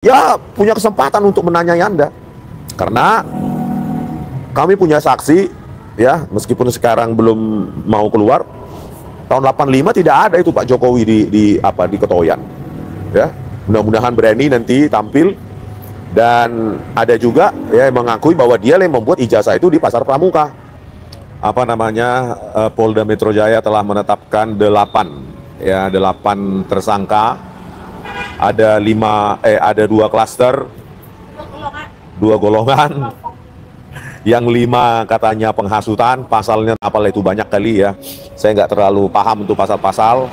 ya punya kesempatan untuk menanyai Anda. Karena kami punya saksi, ya, meskipun sekarang belum mau keluar, tahun 85 tidak ada itu Pak Jokowi di Ketoyan. Ya, mudah-mudahan berani nanti tampil. Dan ada juga ya yang mengakui bahwa dia yang membuat ijazah itu di Pasar Pramuka. Apa namanya, Polda Metro Jaya telah menetapkan 8 tersangka. Ada 2 klaster, 2 golongan. Yang 5 katanya penghasutan, pasalnya apal itu banyak kali ya. Saya nggak terlalu paham untuk pasal-pasal.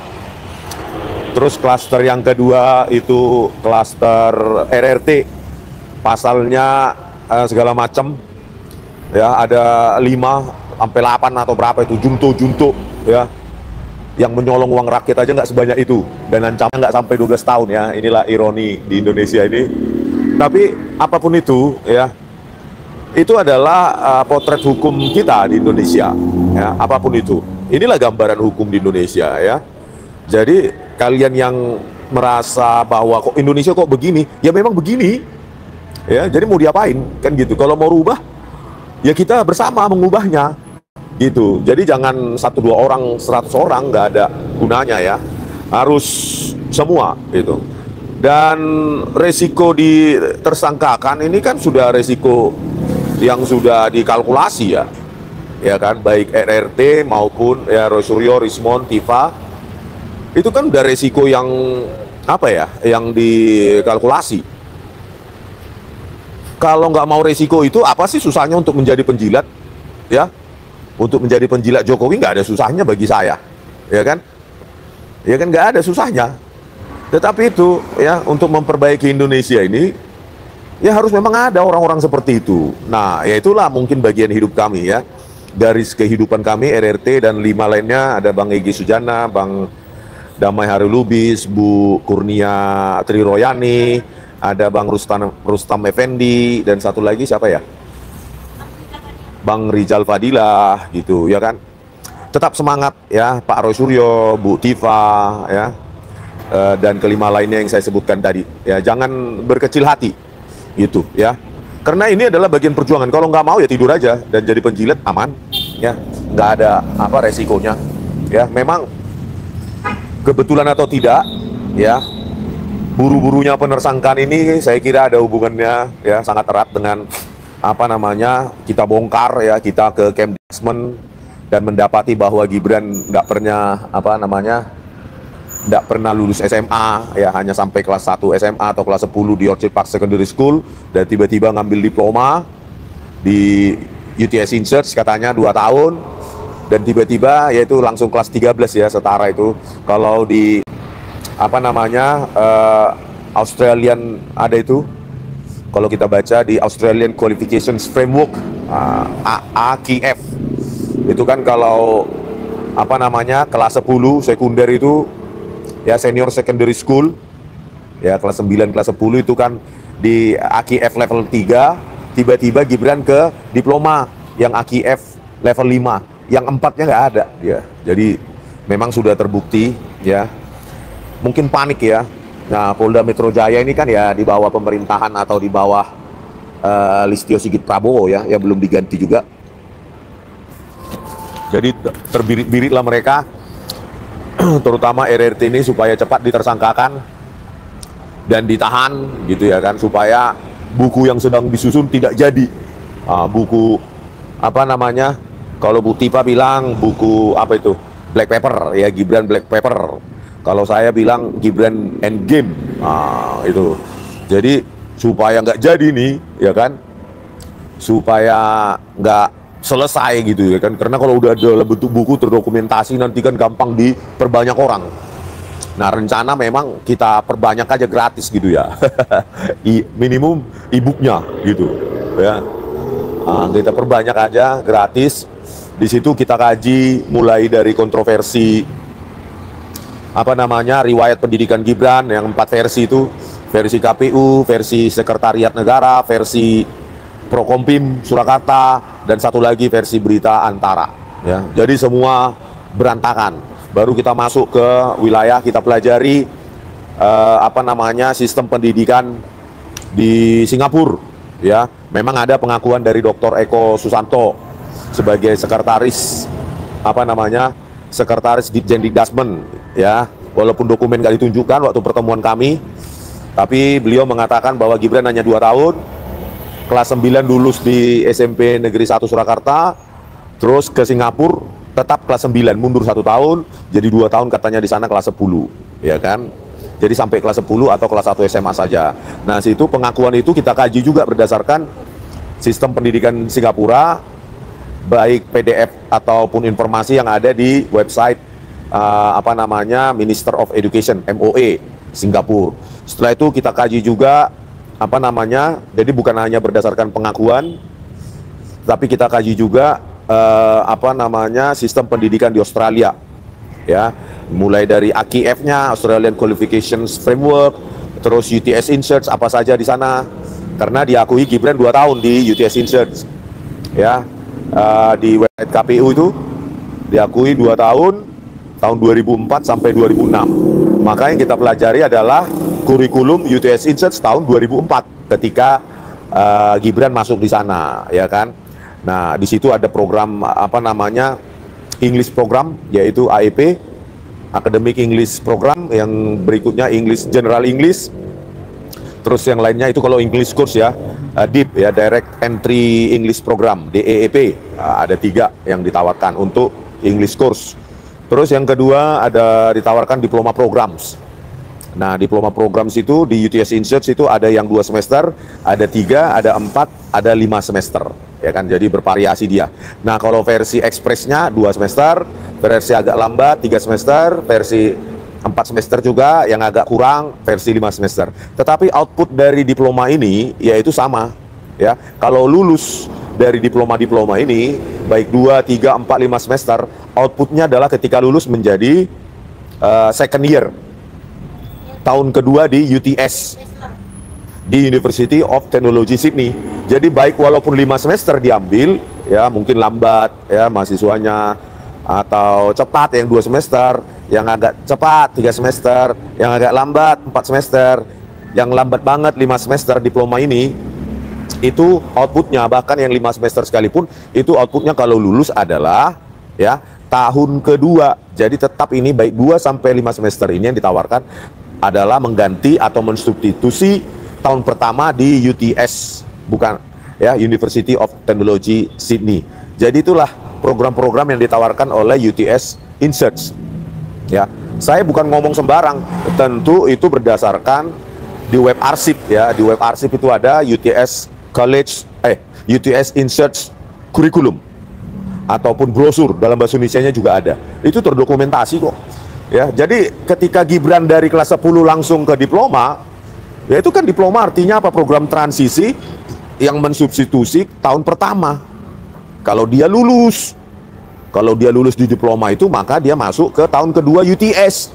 Terus klaster yang kedua itu klaster RRT. Pasalnya segala macam ya, ada 5 sampai 8 atau berapa itu junto ya, yang menyolong uang rakyat aja nggak sebanyak itu, dan ancaman nggak sampai 12 tahun ya. Inilah ironi di Indonesia ini. Tapi apapun itu ya, itu adalah potret hukum kita di Indonesia ya. Apapun itu, inilah gambaran hukum di Indonesia ya. Jadi kalian yang merasa bahwa kok Indonesia kok begini, ya memang begini. Ya, jadi mau diapain kan gitu. Kalau mau rubah, ya kita bersama mengubahnya gitu. Jadi jangan 1-2 orang, 100 orang, nggak ada gunanya ya. Harus semua gitu. Dan resiko ditersangkakan ini kan sudah resiko yang sudah dikalkulasi ya. Ya kan, baik RRT maupun ya Roy Rismon, Tifa. Itu kan udah resiko yang apa ya, yang dikalkulasi. Kalau nggak mau resiko itu, apa sih susahnya untuk menjadi penjilat ya? Untuk menjadi penjilat Jokowi nggak ada susahnya bagi saya, ya kan? Ya kan, nggak ada susahnya. Tetapi itu ya, untuk memperbaiki Indonesia ini ya harus memang ada orang-orang seperti itu. Nah, ya itulah mungkin bagian hidup kami ya. Garis kehidupan kami RRT dan 5 lainnya, ada Bang Egy Sujana, Bang Damai Harulubis, Bu Kurnia Triroyani, ada Bang Rustam Effendi, dan satu lagi siapa ya? Bang Rizal Fadilah gitu ya kan. Tetap semangat ya Pak Roy Suryo, Bu Tifa ya, dan kelima lainnya yang saya sebutkan tadi ya. Jangan berkecil hati gitu ya, karena ini adalah bagian perjuangan. Kalau nggak mau ya tidur aja dan jadi penjilat, aman ya, nggak ada apa resikonya ya. Memang kebetulan atau tidak ya, buru-burunya penersangkaan ini saya kira ada hubungannya ya, sangat erat dengan apa namanya, kita bongkar ya, kita ke Kemdikbud dan mendapati bahwa Gibran nggak pernah lulus SMA ya, hanya sampai kelas 1 SMA atau kelas 10 di Orchid Park Secondary School, dan tiba-tiba ngambil diploma di UTS Research katanya 2 tahun, dan tiba-tiba yaitu langsung kelas 13 ya, setara itu. Kalau di apa namanya, Australian ada itu, kalau kita baca di Australian Qualifications Framework, AQF itu kan, kalau apa namanya, kelas 10 sekunder itu ya, senior secondary school ya, kelas 9 kelas 10 itu kan di AQF level 3, tiba-tiba Gibran ke diploma yang AQF level 5, yang 4-nya nggak ada dia. Jadi memang sudah terbukti ya. Mungkin panik ya. Nah, Polda Metro Jaya ini kan ya di bawah pemerintahan atau di bawah Listio Sigit Prabowo ya, yang belum diganti juga. Jadi terbirit-biritlah mereka, terutama RRT ini, supaya cepat ditersangkakan dan ditahan gitu ya kan, supaya buku yang sedang disusun tidak jadi. Buku apa namanya, kalau Bu Tifa bilang buku apa itu, Black Paper ya, Gibran Black Paper. Kalau saya bilang Gibran Endgame. Itu. Jadi supaya nggak jadi nih, ya kan, supaya nggak selesai gitu ya kan, karena kalau udah dalam bentuk buku terdokumentasi nanti kan gampang diperbanyak orang. Nah, rencana memang kita perbanyak aja gratis gitu ya. Minimum e-booknya gitu ya. Kita perbanyak aja gratis. Di situ kita kaji mulai dari kontroversi apa namanya, riwayat pendidikan Gibran yang 4 versi itu, versi KPU, versi Sekretariat Negara, versi Prokompim Surakarta, dan satu lagi versi Berita Antara ya. Jadi semua berantakan. Baru kita masuk ke wilayah, kita pelajari apa namanya, sistem pendidikan di Singapura, ya. Memang ada pengakuan dari Dr. Eko Susanto sebagai sekretaris sekretaris Ditjen Dikdasmen, ya. Walaupun dokumen nggak ditunjukkan waktu pertemuan kami, tapi beliau mengatakan bahwa Gibran hanya 2 tahun, kelas 9 lulus di SMP Negeri 1 Surakarta, terus ke Singapura, tetap kelas 9, mundur 1 tahun, jadi 2 tahun katanya di sana kelas 10, ya kan? Jadi sampai kelas 10 atau kelas 1 SMA saja. Nah, situ pengakuan itu kita kaji juga berdasarkan sistem pendidikan Singapura, baik PDF ataupun informasi yang ada di website Minister of Education MOE Singapura. Setelah itu kita kaji juga jadi bukan hanya berdasarkan pengakuan, tapi kita kaji juga sistem pendidikan di Australia, ya, mulai dari AQF-nya, Australian Qualifications Framework, terus UTS Insearch apa saja di sana, karena diakui Gibran 2 tahun di UTS Insearch, ya. Di website KPU itu diakui 2 tahun 2004 sampai 2006. Maka yang kita pelajari adalah kurikulum UTS Insearch tahun 2004 ketika Gibran masuk di sana, ya kan. Nah, di situ ada program English program, yaitu AEP, Academic English Program, yang berikutnya English General English. Terus yang lainnya itu kalau English course, ya, DEEP, ya, Direct Entry English Program, DEEP. Ada 3 yang ditawarkan untuk English course. Terus yang kedua ada ditawarkan diploma programs. Nah, diploma programs itu di UTS Insearch itu ada yang 2 semester, ada 3, ada 4, ada 5 semester, ya kan. Jadi bervariasi dia. Nah, kalau versi ekspresnya 2 semester, versi agak lambat 3 semester, versi 4 semester juga, yang agak kurang versi 5 semester. Tetapi output dari diploma ini yaitu sama, ya. Kalau lulus dari diploma-diploma ini, baik 2, 3, 4, 5 semester, outputnya adalah ketika lulus menjadi second year, tahun kedua di UTS, di University of Technology Sydney. Jadi baik walaupun 5 semester diambil, ya, mungkin lambat, ya, mahasiswanya, atau cepat yang 2 semester, yang agak cepat 3 semester, yang agak lambat 4 semester, yang lambat banget 5 semester diploma ini, itu outputnya, bahkan yang 5 semester sekalipun, itu outputnya kalau lulus adalah, ya, tahun kedua. Jadi tetap ini baik 2 sampai 5 semester ini yang ditawarkan adalah mengganti atau mensubstitusi tahun pertama di UTS, bukan, ya, University of Technology Sydney. Jadi itulah program-program yang ditawarkan oleh UTS Insearch, ya. Saya bukan ngomong sembarang, tentu itu berdasarkan di web arsip, ya. Di web arsip itu ada UTS Insearch Curriculum ataupun brosur dalam bahasa Indonesianya juga ada. Itu terdokumentasi kok, ya. Jadi ketika Gibran dari kelas 10 langsung ke diploma, ya, itu kan diploma artinya apa? Program transisi yang mensubstitusi tahun pertama. Kalau dia lulus di diploma itu, maka dia masuk ke tahun kedua UTS,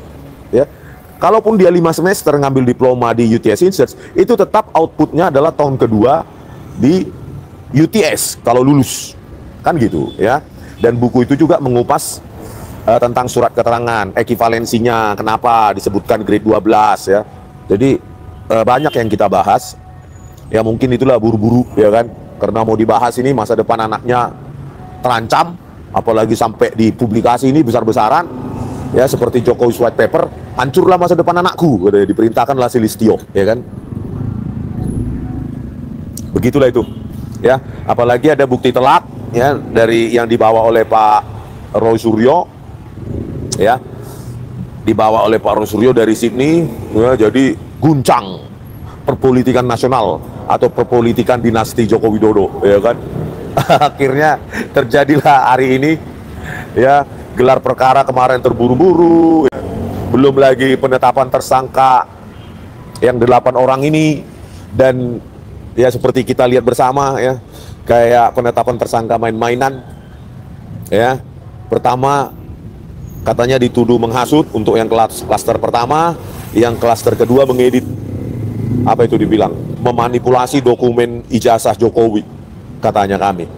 ya. Kalaupun dia 5 semester ngambil diploma di UTS Insearch, itu tetap outputnya adalah tahun kedua di UTS kalau lulus, kan gitu, ya. Dan buku itu juga mengupas tentang surat keterangan, ekivalensinya, kenapa disebutkan grade 12, ya. Jadi banyak yang kita bahas, ya. Mungkin itulah buru-buru, ya kan, karena mau dibahas ini masa depan anaknya terancam, apalagi sampai di publikasi ini besar-besaran, ya, seperti Jokowi White Paper, hancurlah masa depan anakku, diperintahkanlah si Listio, ya kan. Begitulah itu, ya. Apalagi ada bukti telak, ya, dari yang dibawa oleh Pak Roy Suryo, ya, dibawa oleh Pak Roy Suryo dari Sydney, ya. Jadi guncang perpolitikan nasional atau perpolitikan dinasti Joko Widodo, ya kan. Akhirnya terjadilah hari ini, ya, gelar perkara kemarin terburu-buru, ya. Belum lagi penetapan tersangka yang 8 orang ini, dan ya seperti kita lihat bersama, ya, kayak penetapan tersangka main-mainan, ya. Pertama katanya dituduh menghasut untuk yang klaster pertama, yang klaster kedua mengedit, apa itu dibilang, memanipulasi dokumen ijazah Jokowi, katanya kami,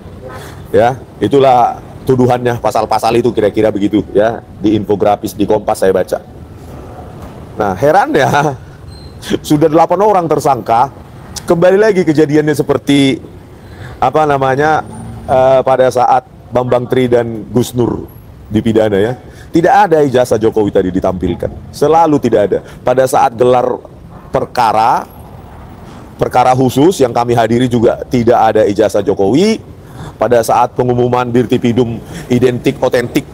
ya. Itulah tuduhannya, pasal-pasal itu kira-kira begitu, ya, di infografis di Kompas saya baca. Nah, heran, ya, sudah 8 orang tersangka, Kembali lagi kejadiannya seperti apa namanya pada saat Bambang Tri dan Gus Nur dipidana ya. Tidak ada ijazah Jokowi tadi ditampilkan. Selalu tidak ada. Pada saat gelar perkara khusus yang kami hadiri juga tidak ada ijazah Jokowi. Pada saat pengumuman Dirtipidum identik otentik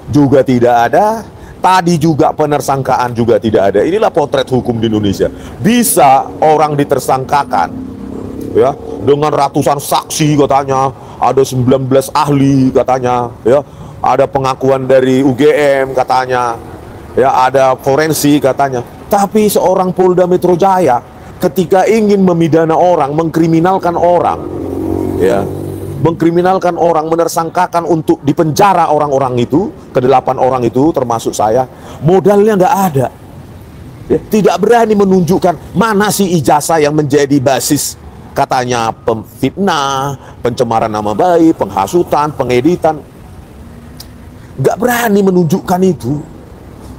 juga tidak ada. Tadi juga penersangkaan juga tidak ada. Inilah potret hukum di Indonesia. Bisa orang ditersangkakan ya dengan ratusan saksi katanya, ada 19 ahli katanya, ya. Ada pengakuan dari UGM katanya, ya, ada forensik katanya. Tapi seorang Polda Metro Jaya ketika ingin memidana orang, mengkriminalkan orang, ya, mengkriminalkan orang, menersangkakan untuk dipenjara orang-orang itu, ke-8 orang itu termasuk saya, modalnya nggak ada. Ya, tidak berani menunjukkan mana sih ijazah yang menjadi basis katanya pemfitnah, pencemaran nama baik, penghasutan, pengeditan. Nggak berani menunjukkan itu.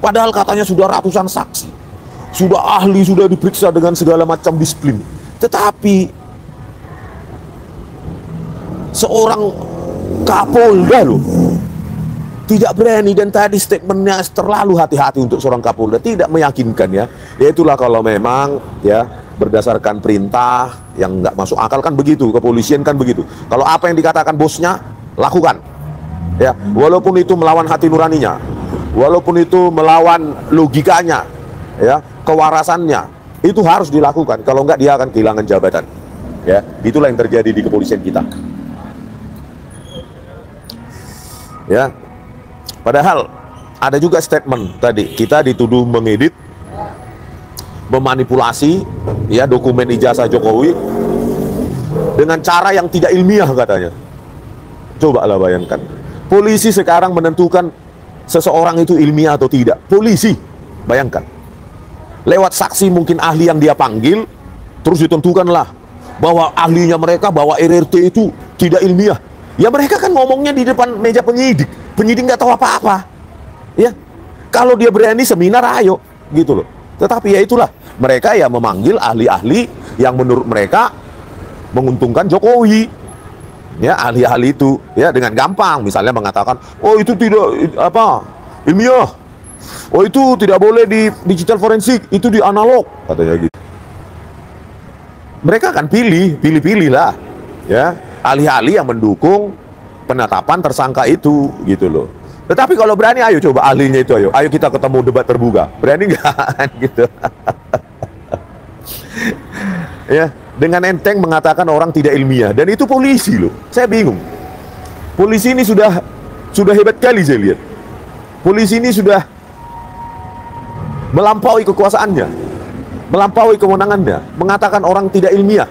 Padahal katanya sudah ratusan saksi, sudah ahli, sudah diperiksa dengan segala macam disiplin. Tetapi seorang Kapolda loh tidak berani, dan tadi statementnya terlalu hati-hati untuk seorang Kapolda, tidak meyakinkan ya. Ya itulah kalau memang ya berdasarkan perintah yang nggak masuk akal kan begitu, kepolisian kan begitu. Kalau apa yang dikatakan bosnya lakukan. Ya, walaupun itu melawan hati nuraninya, walaupun itu melawan logikanya, ya, kewarasannya, itu harus dilakukan. Kalau enggak dia akan kehilangan jabatan. Ya, itulah yang terjadi di kepolisian kita. Ya, padahal ada juga statement tadi kita dituduh mengedit, memanipulasi, ya, dokumen ijazah Jokowi dengan cara yang tidak ilmiah katanya. Cobalah bayangkan. Polisi sekarang menentukan seseorang itu ilmiah atau tidak. Polisi, bayangkan. Lewat saksi mungkin ahli yang dia panggil, terus ditentukanlah bahwa ahlinya mereka, bahwa RRT itu tidak ilmiah. Ya mereka kan ngomongnya di depan meja penyidik. Penyidik nggak tahu apa-apa. Ya, kalau dia berani seminar, ayo, gitu loh. Tetapi ya itulah, mereka ya memanggil ahli-ahli yang menurut mereka menguntungkan Jokowi. Ya, ahli-ahli itu ya dengan gampang misalnya mengatakan, oh itu tidak apa ilmiah, oh itu tidak boleh di digital forensik, itu di analog katanya gitu. Mereka akan pilih lah ya ahli-ahli yang mendukung penetapan tersangka itu gitu loh. Tetapi kalau berani, ayo coba ahlinya itu, ayo kita ketemu debat terbuka, berani nggak gitu. Ya, dengan enteng mengatakan orang tidak ilmiah, dan itu polisi loh. Saya bingung. Polisi ini sudah hebat kali saya lihat. Polisi ini sudah melampaui kekuasaannya, melampaui kewenangannya, mengatakan orang tidak ilmiah.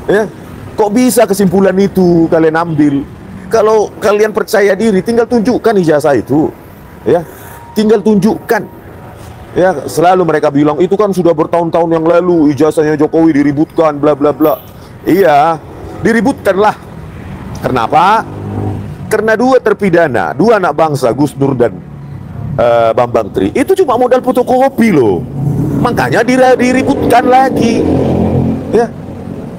Ya, kok bisa kesimpulan itu kalian ambil? Kalau kalian percaya diri, tinggal tunjukkan ijazah itu. Ya, tinggal tunjukkan. Ya, selalu mereka bilang itu kan sudah bertahun-tahun yang lalu ijazahnya Jokowi diributkan, bla bla bla. Iya, diributkan lah. Kenapa? Karena dua terpidana, dua anak bangsa, Gus Nur dan Bambang Tri, itu cuma modal fotokopi loh. Makanya diributkan lagi. Ya,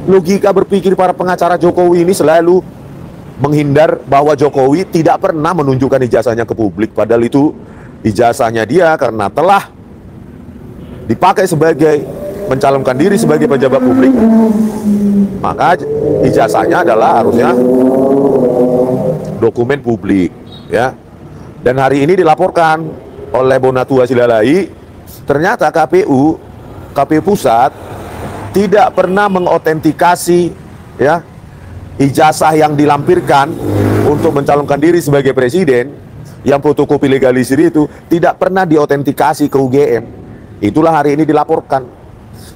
logika berpikir para pengacara Jokowi ini selalu menghindar bahwa Jokowi tidak pernah menunjukkan ijazahnya ke publik. Padahal itu ijazahnya dia karena telah dipakai sebagai mencalonkan diri sebagai pejabat publik, maka ijazahnya adalah harusnya dokumen publik, ya. Dan hari ini dilaporkan oleh Bonatua Silalai, ternyata KPU Pusat tidak pernah mengautentikasi ya ijazah yang dilampirkan untuk mencalonkan diri sebagai presiden, yang fotokopi legalisir itu tidak pernah diautentikasi ke UGM. Itulah hari ini dilaporkan.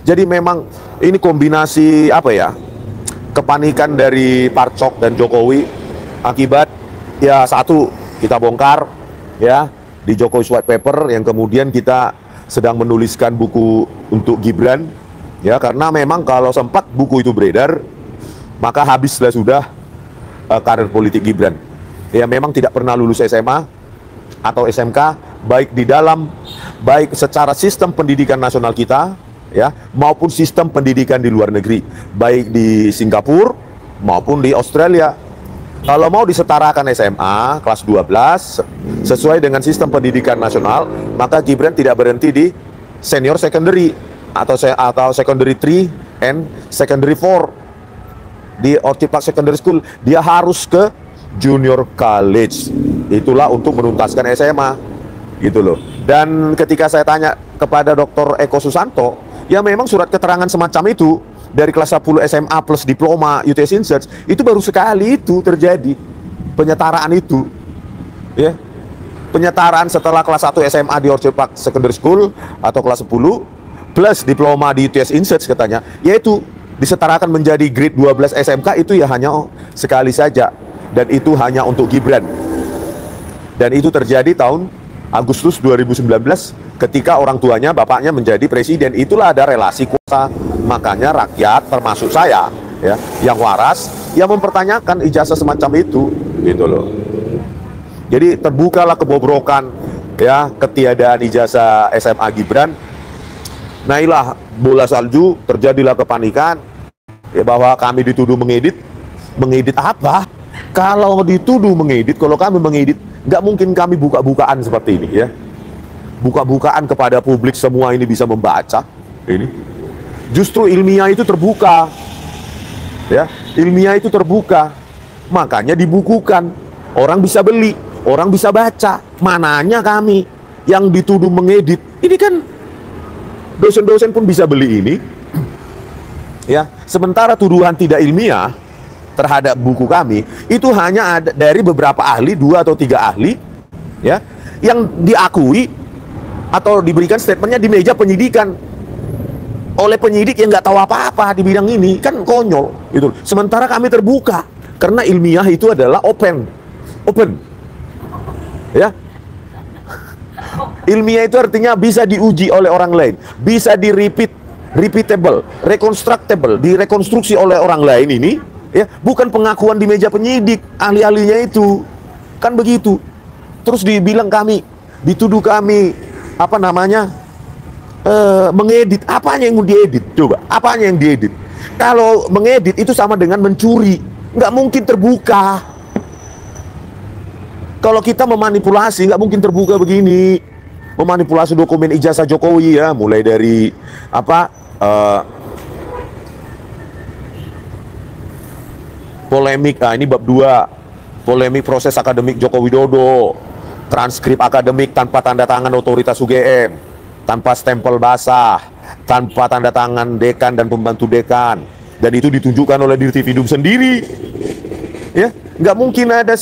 Jadi memang ini kombinasi apa ya, kepanikan dari Parcok dan Jokowi akibat ya satu, kita bongkar ya di Jokowi White Paper, yang kemudian kita sedang menuliskan buku untuk Gibran ya, karena memang kalau sempat buku itu beredar maka habislah sudah karir politik Gibran. Ya memang tidak pernah lulus SMA atau SMK, baik di dalam, baik secara sistem pendidikan nasional kita ya, maupun sistem pendidikan di luar negeri, baik di Singapura maupun di Australia. Kalau mau disetarakan SMA kelas 12 sesuai dengan sistem pendidikan nasional, maka Gibran tidak berhenti di senior secondary atau secondary 3 and secondary 4 di Orchid Park Secondary School. Dia harus ke junior college. Itulah untuk menuntaskan SMA, gitu loh. Dan ketika saya tanya kepada Dr. Eko Susanto, ya memang surat keterangan semacam itu dari kelas 10 SMA plus diploma UTS Insights itu baru sekali itu terjadi penyetaraan itu, ya. Penyetaraan setelah kelas 1 SMA di Orchid Park Secondary School atau kelas 10 plus diploma di UTS Insights katanya, yaitu disetarakan menjadi grade 12 SMK itu ya hanya sekali saja, dan itu hanya untuk Gibran. Dan itu terjadi tahun Agustus 2019 ketika orang tuanya, bapaknya menjadi presiden. Itulah ada relasi kuasa. Makanya rakyat termasuk saya, ya, yang waras, yang mempertanyakan ijazah semacam itu, gitu loh. Jadi terbukalah kebobrokan, ya, ketiadaan ijazah SMA Gibran. Naiklah bola salju, terjadilah kepanikan, ya, bahwa kami dituduh mengedit. Mengedit apa? Kalau dituduh mengedit, kalau kami mengedit, nggak mungkin kami buka-bukaan seperti ini, ya. Buka-bukaan kepada publik semua ini bisa membaca. Ini justru ilmiah itu terbuka, ya. Ilmiah itu terbuka, makanya dibukukan. Orang bisa beli, orang bisa baca. Mananya kami yang dituduh mengedit? Ini kan dosen-dosen pun bisa beli ini, ya. Sementara tuduhan tidak ilmiah terhadap buku kami itu hanya ada dari beberapa ahli, 2 atau 3 ahli, ya, yang diakui atau diberikan statementnya di meja penyidikan oleh penyidik yang nggak tahu apa-apa di bidang ini. Kan konyol itu. Sementara kami terbuka karena ilmiah itu adalah open, ya. Ilmiah itu artinya bisa diuji oleh orang lain, bisa repeatable, reconstructible, direkonstruksi oleh orang lain ini, ya, bukan pengakuan di meja penyidik ahli-ahlinya itu, kan begitu. Terus dibilang kami, dituduh kami apa namanya, mengedit. Apanya yang mau diedit? Coba, apanya yang diedit? Kalau mengedit itu sama dengan mencuri, nggak mungkin terbuka. Kalau kita memanipulasi, nggak mungkin terbuka begini. Memanipulasi dokumen ijazah Jokowi, ya, mulai dari apa, polemik, ini bab 2, polemik proses akademik Joko Widodo, transkrip akademik tanpa tanda tangan otoritas UGM, tanpa stempel basah, tanpa tanda tangan dekan dan pembantu dekan, dan itu ditunjukkan oleh Dirtipidum sendiri, ya. Nggak mungkin ada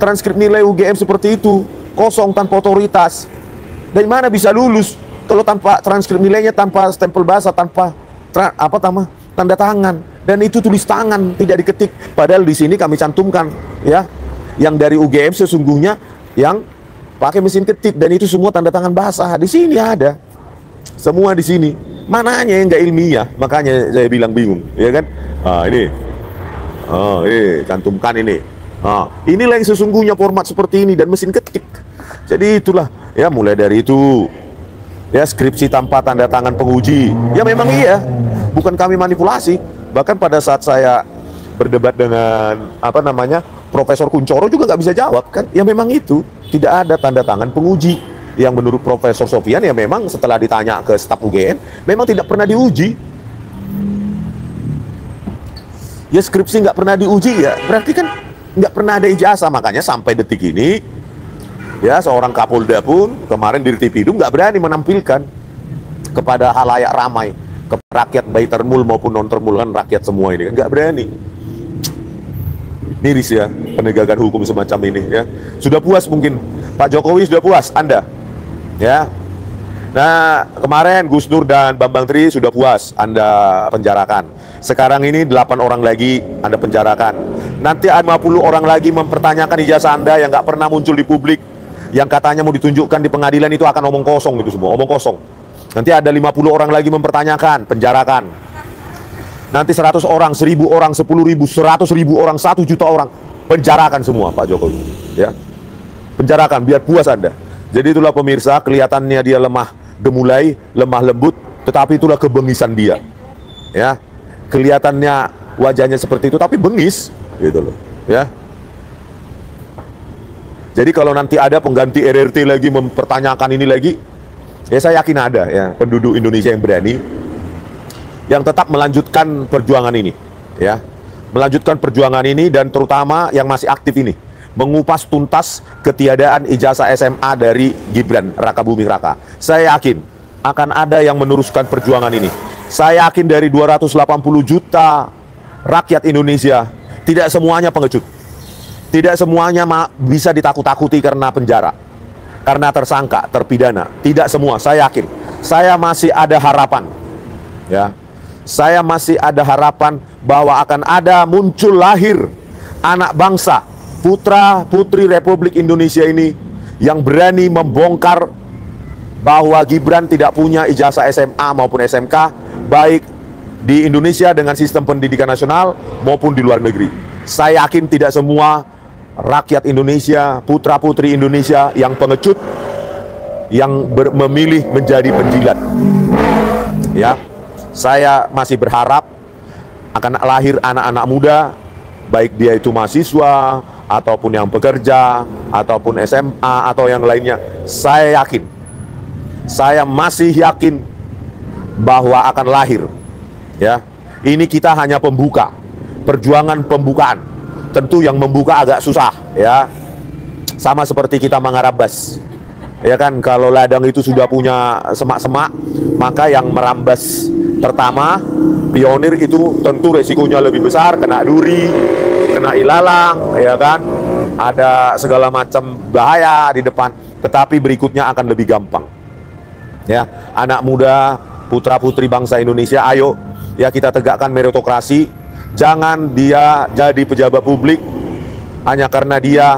transkrip nilai UGM seperti itu, kosong tanpa otoritas. Dari mana bisa lulus kalau tanpa transkrip nilainya, tanpa stempel basah, tanpa tanda tangan, dan itu tulis tangan, tidak diketik. Padahal di sini kami cantumkan, ya, yang dari UGM sesungguhnya yang pakai mesin ketik, dan itu semua tanda tangan basah. Di sini ada semua di sini. Mananya yang nggak ilmiah? Makanya saya bilang bingung, ya kan? Ini, cantumkan ini. Inilah yang sesungguhnya format seperti ini dan mesin ketik. Jadi itulah, ya, mulai dari itu, ya, skripsi tanpa tanda tangan penguji, ya memang iya, bukan kami manipulasi. Bahkan pada saat saya berdebat dengan apa namanya Profesor Kuncoro juga nggak bisa jawab, kan, ya memang itu tidak ada tanda tangan penguji. Yang menurut Profesor Sofian, ya memang setelah ditanya ke staf UGM, memang tidak pernah diuji. Ya, skripsi nggak pernah diuji, ya berarti kan nggak pernah ada ijazah. Makanya sampai detik ini, ya, seorang Kapolda pun kemarin Dirtipidum nggak berani menampilkan kepada halayak ramai, ke rakyat baik termul maupun non termul, kan rakyat semua ini, kan nggak berani. Miris, ya, penegakan hukum semacam ini, ya. Sudah puas mungkin Pak Jokowi, sudah puas Anda, ya. Nah, kemarin Gus Dur dan Bambang Tri sudah puas Anda penjarakan. Sekarang ini 8 orang lagi Anda penjarakan. Nanti 50 orang lagi mempertanyakan ijazah Anda yang nggak pernah muncul di publik, yang katanya mau ditunjukkan di pengadilan, itu akan omong kosong, itu semua omong kosong. Nanti ada 50 orang lagi mempertanyakan, penjarakan. Nanti 100 orang, 1000 orang, 10.000, 100.000 orang, 1 juta orang, penjarakan semua Pak Jokowi, ya. Penjarakan biar puas Anda. Jadi itulah pemirsa, kelihatannya dia lemah gemulai, lemah lembut, tetapi itulah kebengisan dia. Ya, kelihatannya wajahnya seperti itu, tapi bengis, gitu loh. Ya. Jadi kalau nanti ada pengganti RRT lagi mempertanyakan ini lagi, ya saya yakin ada ya penduduk Indonesia yang berani, yang tetap melanjutkan perjuangan ini, ya, melanjutkan perjuangan ini, dan terutama yang masih aktif ini, mengupas tuntas ketiadaan ijazah SMA dari Gibran Rakabuming Raka. Saya yakin akan ada yang meneruskan perjuangan ini. Saya yakin dari 280 juta rakyat Indonesia, tidak semuanya pengecut, tidak semuanya bisa ditakut-takuti karena penjara, karena tersangka, terpidana. Tidak semua, saya yakin. Saya masih ada harapan, ya. Saya masih ada harapan bahwa akan ada muncul lahir anak bangsa, putra-putri Republik Indonesia ini yang berani membongkar bahwa Gibran tidak punya ijazah SMA maupun SMK, baik di Indonesia dengan sistem pendidikan nasional maupun di luar negeri. Saya yakin tidak semua rakyat Indonesia, putra-putri Indonesia yang pengecut, yang memilih menjadi penjilat. Ya, saya masih berharap akan lahir anak-anak muda, baik dia itu mahasiswa, ataupun yang bekerja, ataupun SMA, atau yang lainnya. Saya yakin, saya masih yakin bahwa akan lahir. Ya, ini kita hanya pembuka, perjuangan pembukaan. Tentu yang membuka agak susah, ya. Sama seperti kita mengarambas, ya kan? Kalau ladang itu sudah punya semak-semak, maka yang merambas pertama, pionir itu tentu resikonya lebih besar, kena duri, kena ilalang, ya kan? Ada segala macam bahaya di depan. Tetapi berikutnya akan lebih gampang. Ya, anak muda, putra-putri bangsa Indonesia, ayo ya kita tegakkan meritokrasi. Jangan dia jadi pejabat publik hanya karena dia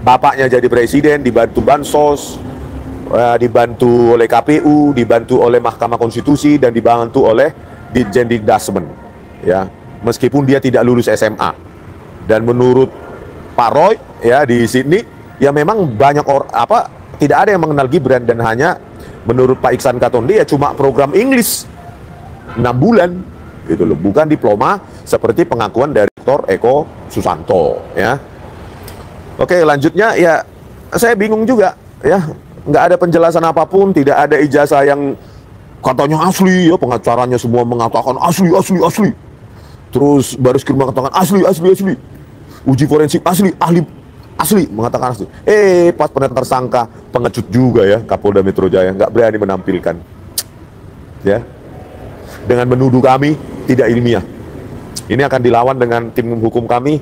bapaknya jadi presiden, dibantu bansos, dibantu oleh KPU, dibantu oleh Mahkamah Konstitusi, dan dibantu oleh Ditjen Dikdasmen. Ya, meskipun dia tidak lulus SMA. Dan menurut Pak Roy ya di Sydney, ya memang banyak tidak ada yang mengenal Gibran, dan hanya menurut Pak Iksan Katonde ya cuma program Inggris 6 bulan. Gitu loh, bukan diploma seperti pengakuan dari Dr. Eko Susanto, ya. Oke, lanjutnya ya saya bingung juga, ya, nggak ada penjelasan apapun, tidak ada ijazah yang katanya asli, ya, pengacaranya semua mengatakan asli. Terus Baris Krim mengatakan asli, uji forensik asli, ahli asli mengatakan asli. Pas penetapan tersangka pengecut juga ya Kapolda Metro Jaya, nggak berani menampilkan, ya, dengan menuduh kami tidak ilmiah. Ini akan dilawan dengan tim hukum kami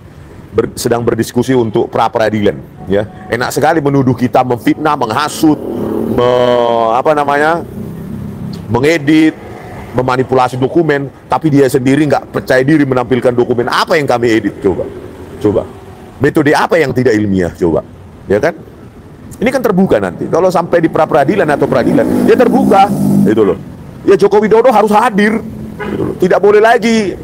sedang berdiskusi untuk pra peradilan. Ya, enak sekali menuduh kita memfitnah, menghasut, mengedit, memanipulasi dokumen, tapi dia sendiri nggak percaya diri menampilkan dokumen apa yang kami edit. Coba, metode apa yang tidak ilmiah? Coba, ya kan? Ini kan terbuka nanti. Kalau sampai di pra peradilan atau peradilan, ya terbuka, itu loh. Ya Joko Widodo harus hadir. Tidak boleh lagi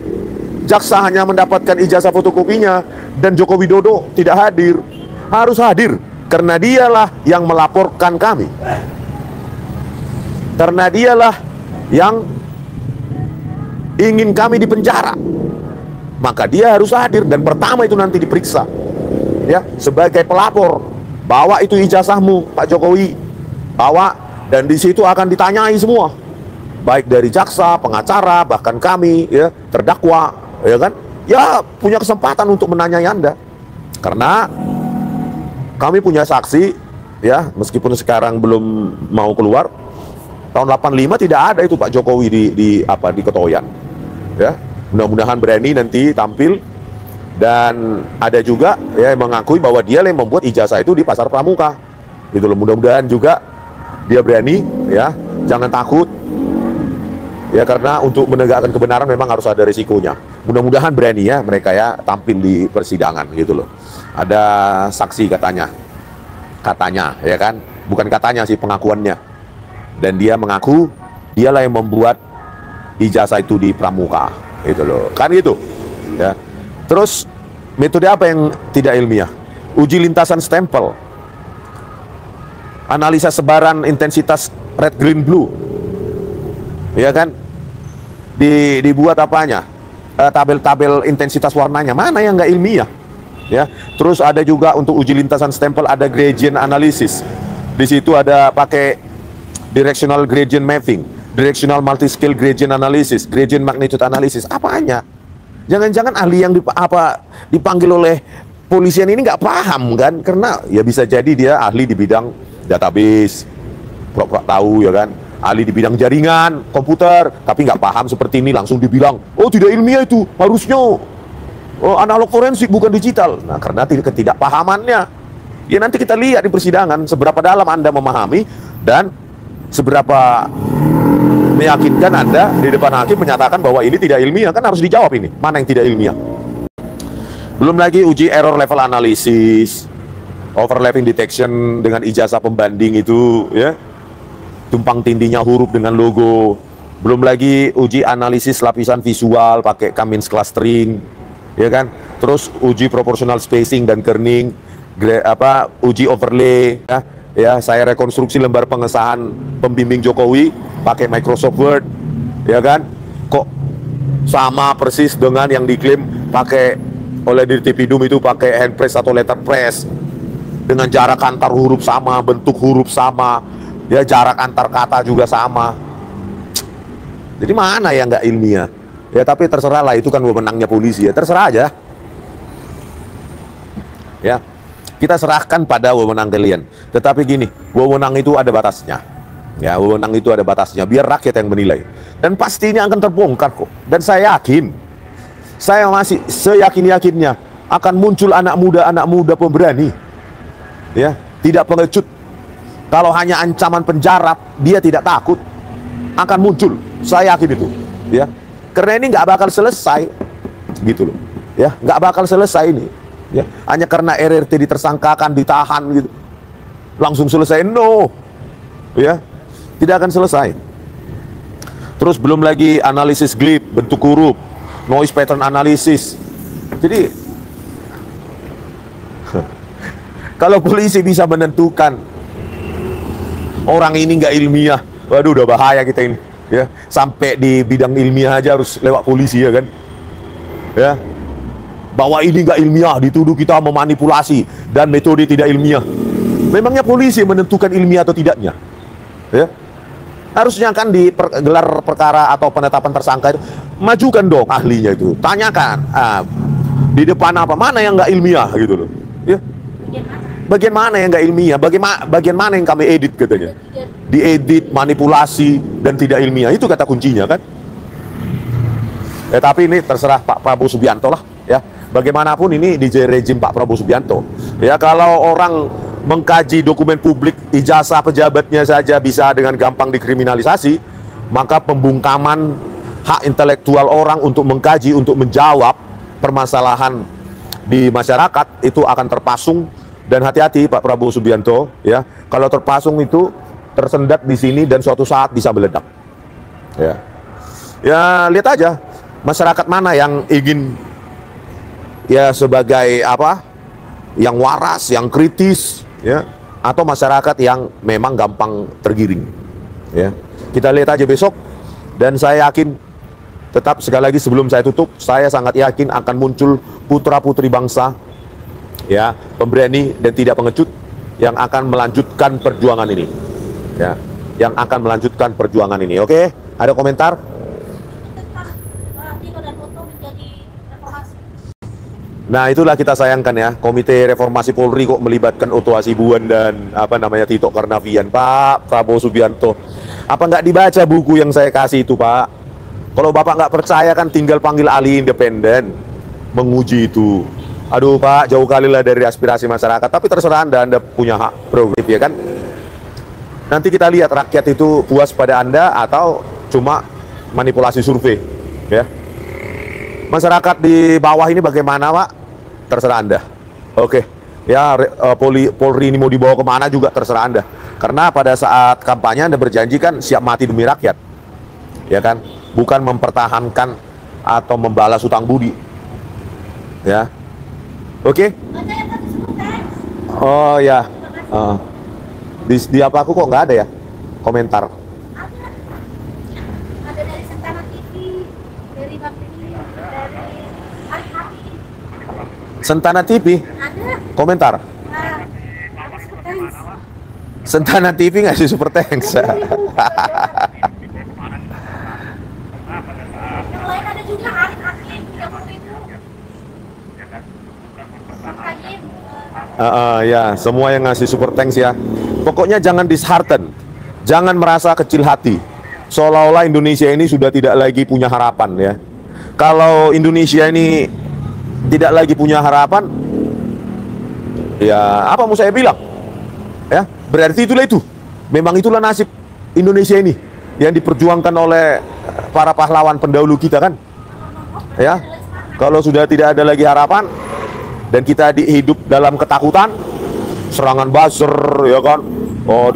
jaksa hanya mendapatkan ijazah fotokopinya dan Joko Widodo tidak hadir. Harus hadir karena dialah yang melaporkan kami, karena dialah yang ingin kami dipenjara. Maka dia harus hadir, dan pertama itu nanti diperiksa, ya, sebagai pelapor. Bawa itu ijazahmu Pak Jokowi, bawa, dan di situ akan ditanyai semua, baik dari jaksa, pengacara, bahkan kami, ya, terdakwa, ya kan, ya punya kesempatan untuk menanyai Anda, karena kami punya saksi, ya, meskipun sekarang belum mau keluar. Tahun 85 tidak ada itu Pak Jokowi di Ketoyan, ya. Mudah-mudahan berani nanti tampil, dan ada juga ya yang mengakui bahwa dia yang membuat ijazah itu di Pasar Pramuka, gitu loh. Mudah-mudahan juga dia berani, ya, jangan takut. Ya, karena untuk menegakkan kebenaran memang harus ada risikonya. Mudah-mudahan berani ya mereka ya tampil di persidangan, gitu loh. Ada saksi katanya, ya kan, bukan katanya sih, pengakuannya. Dan dia mengaku dialah yang membuat ijazah itu di Pramuka, gitu loh, kan gitu. Ya. Terus metode apa yang tidak ilmiah? Uji lintasan stempel, analisa sebaran intensitas red, green, blue. ya kan? Dibuat apanya? Tabel-tabel intensitas warnanya, mana yang nggak ilmiah? Ya, terus ada juga untuk uji lintasan stempel ada gradient analysis. Di situ ada pakai directional gradient mapping, directional multi-scale gradient analysis, gradient magnitude analysis. Apanya? Jangan-jangan ahli yang dipanggil oleh polisian ini nggak paham kan? Karena ya bisa jadi dia ahli di bidang database, pura-pura tahu ya kan? Ahli di bidang jaringan, komputer, tapi nggak paham seperti ini langsung dibilang, oh tidak ilmiah itu, harusnya analog forensik bukan digital. Nah, karena ketidakpahamannya. Ya nanti kita lihat di persidangan seberapa dalam Anda memahami dan seberapa meyakinkan Anda di depan hakim menyatakan bahwa ini tidak ilmiah. Kan harus dijawab ini, mana yang tidak ilmiah. Belum lagi uji error level analysis, overlapping detection dengan ijazah pembanding itu ya, tumpang tindihnya huruf dengan logo. Belum lagi uji analisis lapisan visual pakai Cummins clustering, ya kan? Terus uji proportional spacing dan kerning, uji overlay, ya saya rekonstruksi lembar pengesahan pembimbing Jokowi pakai Microsoft Word, ya kan? Kok sama persis dengan yang diklaim pakai oleh Dirtipidum itu pakai hand press atau letter press, dengan jarak antar huruf sama, bentuk huruf sama, ya jarak antar kata juga sama. Jadi mana yang nggak ilmiah? Ya tapi terserah lah, itu kan wewenangnya polisi ya, terserah aja. Ya, kita serahkan pada wewenang kalian. Tetapi gini, wewenang itu ada batasnya. Ya, wewenang itu ada batasnya. Biar rakyat yang menilai. Dan pasti ini akan terbongkar kok. Dan saya yakin, saya masih seyakin-yakinnya akan muncul anak muda pemberani. Ya, tidak pengecut. Kalau hanya ancaman penjara, dia tidak takut. Akan muncul, saya yakin itu. Ya, karena ini nggak bakal selesai, gitu loh. Ya, nggak bakal selesai ini. Ya, hanya karena RRT ditersangkakan, ditahan, gitu, langsung selesai? No, ya, tidak akan selesai. Terus belum lagi analisis glip, bentuk huruf, noise pattern analysis. Jadi kalau polisi bisa menentukan orang ini nggak ilmiah, waduh udah bahaya kita ini, ya. Sampai di bidang ilmiah aja harus lewat polisi ya kan, ya. Bahwa ini nggak ilmiah, dituduh kita memanipulasi dan metode tidak ilmiah. Memangnya polisi menentukan ilmiah atau tidaknya, ya? Harusnya kan di gelar perkara atau penetapan tersangka itu majukan dong ahlinya itu, tanyakan di depan apa, mana yang nggak ilmiah gitu loh, ya. Bagian mana yang nggak ilmiah, bagian mana yang kami edit katanya, diedit, manipulasi dan tidak ilmiah, itu kata kuncinya kan. Ya tapi ini terserah Pak Prabowo Subianto lah ya. Bagaimanapun ini di rejim Pak Prabowo Subianto. Ya kalau orang mengkaji dokumen publik, ijazah pejabatnya saja bisa dengan gampang dikriminalisasi, maka pembungkaman hak intelektual orang untuk mengkaji, untuk menjawab permasalahan di masyarakat itu akan terpasung. Dan hati-hati Pak Prabowo Subianto ya, kalau terpasung itu tersendat di sini dan suatu saat bisa meledak. Ya, ya lihat aja masyarakat mana yang ingin ya sebagai apa, yang waras, yang kritis, ya, atau masyarakat yang memang gampang tergiring. Ya, kita lihat aja besok. Dan saya yakin, tetap sekali lagi sebelum saya tutup, saya sangat yakin akan muncul putra-putri bangsa, ya, pemberani dan tidak pengecut yang akan melanjutkan perjuangan ini, ya, yang akan melanjutkan perjuangan ini. Oke, ada komentar? Nah itulah kita sayangkan ya, Komite Reformasi Polri kok melibatkan Otto Hasibuan dan apa namanya Tito Karnavian. Pak Prabowo Subianto, apa nggak dibaca buku yang saya kasih itu Pak? Kalau Bapak nggak percaya kan tinggal panggil ahli independen menguji itu. Aduh Pak, jauh kali lah dari aspirasi masyarakat, tapi terserah Anda punya hak prerogatif ya kan. Nanti kita lihat rakyat itu puas pada Anda atau cuma manipulasi survei ya. Masyarakat di bawah ini bagaimana Pak? Terserah Anda. Oke, ya Polri ini mau dibawa kemana juga terserah Anda. Karena pada saat kampanye Anda berjanji kan siap mati demi rakyat, ya kan? Bukan mempertahankan atau membalas hutang budi, ya. Oke? Oh ya, di apa aku kok nggak ada ya komentar? Sentana TV Ada. komentar. Sentana TV ngasih super thanks. Yang lain ada juga Hakim 30.000. Hakim. Ya, semua yang ngasih super thanks ya. Pokoknya jangan dishearten, jangan merasa kecil hati, seolah-olah Indonesia ini sudah tidak lagi punya harapan ya. Kalau Indonesia ini tidak lagi punya harapan, ya apa mau saya bilang? Ya, berarti itulah itu. Memang itulah nasib Indonesia ini yang diperjuangkan oleh para pahlawan pendahulu kita kan. Ya, kalau sudah tidak ada lagi harapan dan kita hidup dalam ketakutan, serangan buzzer ya kan,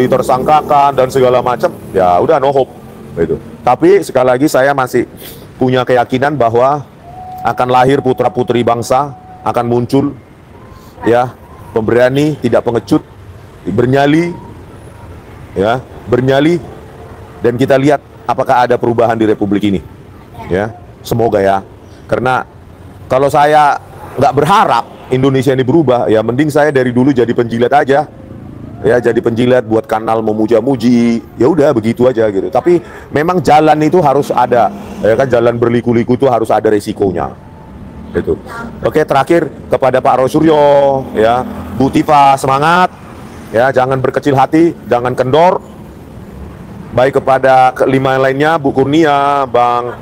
ditersangkakan dan segala macam, ya udah no hope gitu. Tapi sekali lagi saya masih punya keyakinan bahwa akan lahir putra-putri bangsa, akan muncul ya, pemberani, tidak pengecut, bernyali ya, bernyali, dan kita lihat apakah ada perubahan di Republik ini ya. Semoga ya, karena kalau saya nggak berharap Indonesia ini berubah, ya mending saya dari dulu jadi penjilat aja ya, jadi penjilat buat kanal memuja-muji, ya udah begitu aja gitu. Tapi memang jalan itu harus ada ya kan, jalan berliku-liku itu harus ada resikonya gitu. Oke, terakhir kepada Pak Roy Suryo ya, Bu Tifa semangat ya, jangan berkecil hati, jangan kendor. Baik kepada kelima lainnya, Bu Kurnia, Bang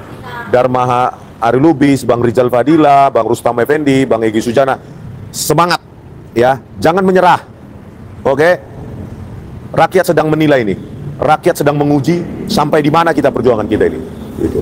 Dharma Ari Lubis, Bang Rizal Fadila, Bang Rustam Effendi, Bang Egy Sujana, semangat ya, jangan menyerah. Oke, rakyat sedang menilai ini, rakyat sedang menguji sampai di mana kita perjuangan kita ini gitu.